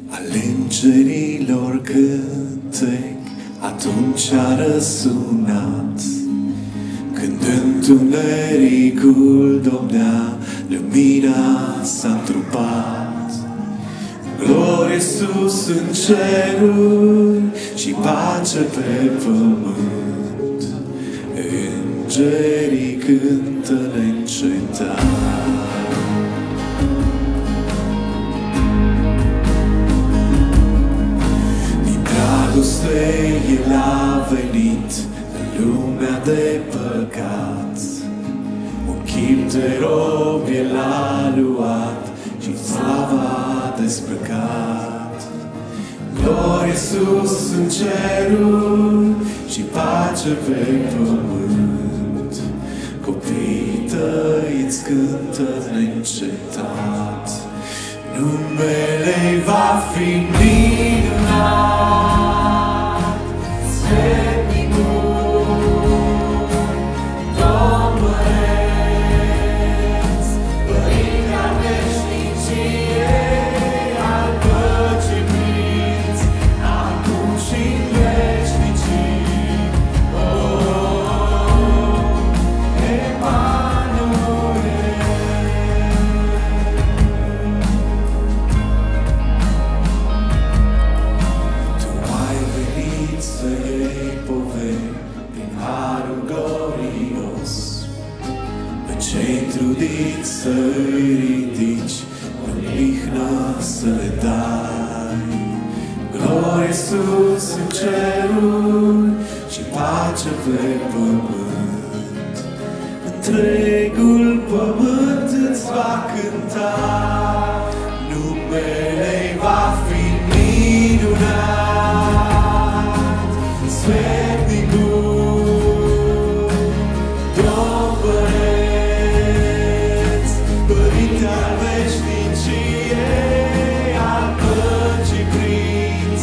Al îngerilor cântec atunci a răsunat, când întunericul domnea, lumina s-a întrupat. Glorie sus în ceruri și pace pe pământ, îngerii cântă neîncetat. El a venit în lumea de păcat, un chip de rob El a luat și slava a dezbrăcat. Glorie sus în ceruri și pace pe pământ, copiii tăi îți cântă neîncetat. Numele va fi minunat, cei trudiți să îi ridici, odihna să le dai. Glorie sus în ceruri și pace pe pământ, întregul pământ îți va cânta. Numele va fi minunat, sfetnicul Părinte al veșniciei, al păcii prinț,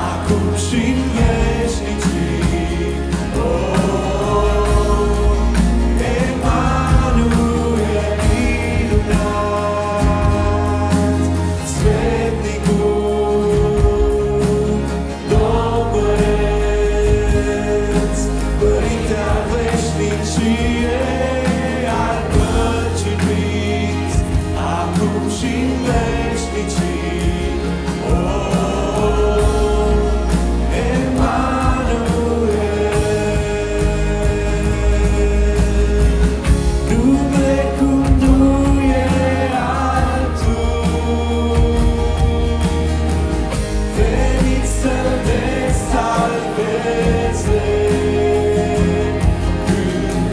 acum și-n veșnicii. Emanuel minunat, sfetnicul, Domn Păreț, Părinte al veșniciei, al păcii prinț, acum și-n veșnicii. Emanuel, nume cum nu e altul, venit să ne salveze.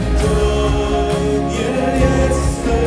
Cântăm, El este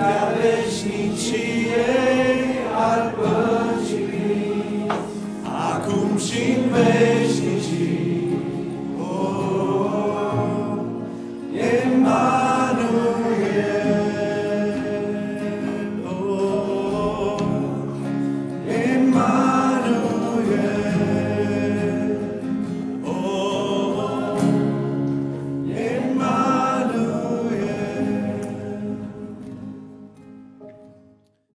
al veșniciei, al păcii prinț, acum și-n veșnicii. Emanuel.